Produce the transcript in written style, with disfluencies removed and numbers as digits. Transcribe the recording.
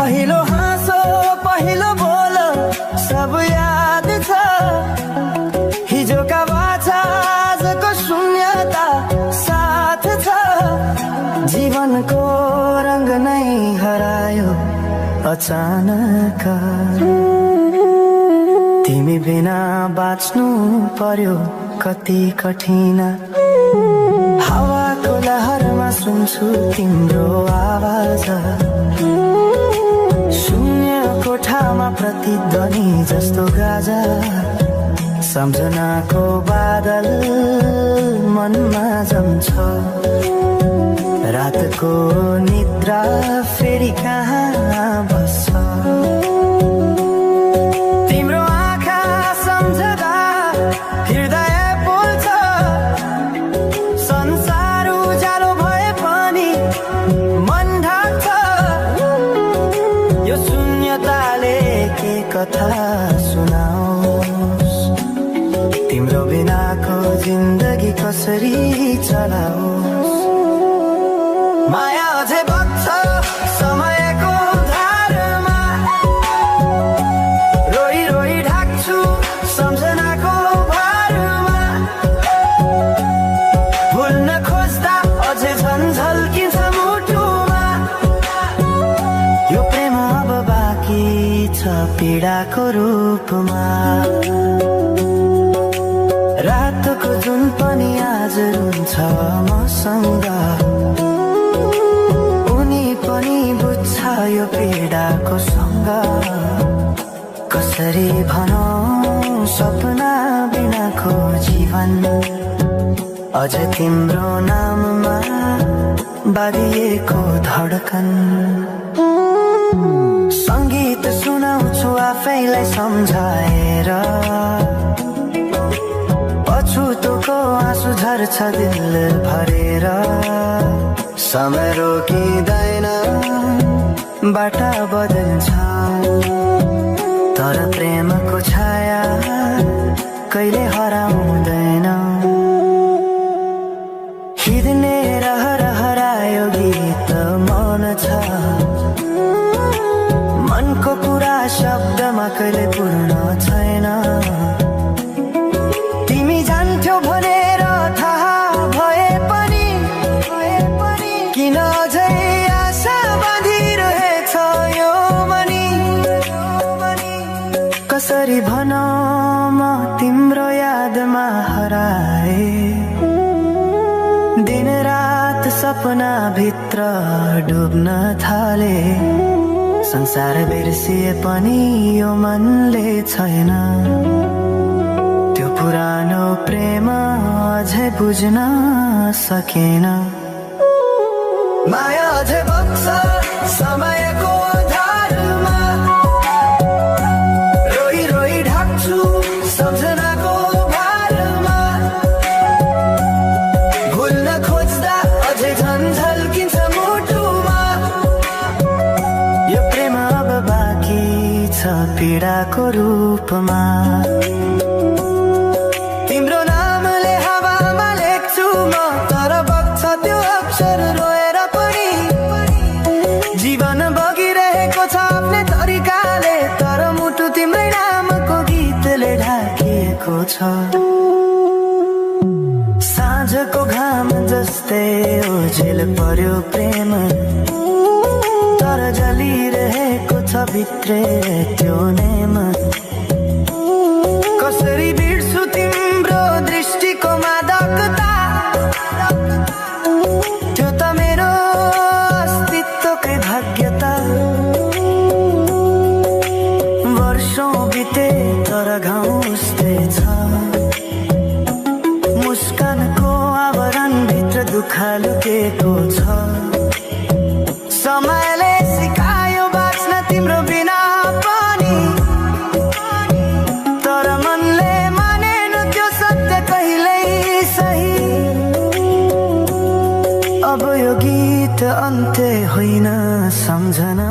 पहिलो हाँसो पहिलो बोलो सब याद छ। हिजोका बाछा आजको शून्यता साथ छ। जीवनको रंग नै हरायो अचानक। तिमी बिना बाँच्नु पर्यो कति कठिन। हावाको लहरमा सुन्छु तिम्रो आवाज। शून्य कोठामा प्रतिध्वनि जस्तो गाजा। सम्झनाको बादल मनमा जम्छ। रातको निद्रा फेरि कहाँ बस्छ। तिम्रो आँखा सम्झदा हृदय बोल्छ। संसार उज्यालो भए पनि मन ढाक्छ। यो शून्यताले के कथा सुनाओस्। तिम्रो बिनाको जिन्दगी कसरी चलाओस्। माया अझै बग्छ समयको धारमा। रोई रोई ढाक्छु सम्झनाको भारमा। भुल्न खोज्दा अझै झन्झल्किन्छ मुटुमा। यो प्रेम अब बाँकी छ पीडाको रूपमा। रातको जुन पनि आज रुन्छ मसँग। उनी पनि बुझ्छ यो पीडाको सँग। कसरी भनौं सपना बिनाको जीवन। अझ तिम्रो नाममा बाँधिएको धडकन। संगीत सुनाउँछु आफैलाई सम्झाएर। पछुतोको आँसु झर्छ दिल भरेर। समय रोकिँदैन बाटा बदल्छ। तर प्रेमको छाया कहिले हराउँदैन। हिँड्ने रहर हरायो गीत मन छ। मनको कुरा शब्दमा कहिले पूर्ण छैन। तिमी जान्थ्यौ भनेर थाहा भए पनि किन अझै आशा बाँधिरहेछ यो मनी। कसरी भनौं म तिम्रो यादमा हराए। दिन रात सपना भित्र डुब्न थाले। संसार बिर्सिए पनि यो मनले छैन। त्यो पुरानो प्रेम अझै बुझ्न सकेन। माया अझै बग्छ समयको धारमा। रोई रोई ढाक्छु सम्झनाको भारमा। भुल्न खोज्दा अझै झन्झल्किन्छ मुटुमा। यो प्रेम अब बाँकी छ पीडाको रूपमा। तिम्रो नामले हावामा लेख्छु म तर बग्छ त्यो अक्षर रोएर पनि। जीवन बगिरहेको छ आफ्नै तरिकाले तर मुटु तिम्रै नामको गीतले ढाकिएको छ। साँझको घाम जस्तै ओझेल पर्यो प्रेम। तर जलिरहेको छ भित्रै त्यो नेम। कसरी बिर्छु तिम्रो दृष्टिको मादकता। त्यो त मेरो अस्तित्वकै भाग्यता। वर्षौं बिते तर घाउ उस्तै छ। मुस्कानको आवरण भित्र दुःख लुकेको छ। समयले सिकायो बाँच्न तिम्रो बिना पनि। तर मनले मानेन त्यो सत्य कहिल्यै सही। अब यो गीत अन्त्य होइन सम्झना।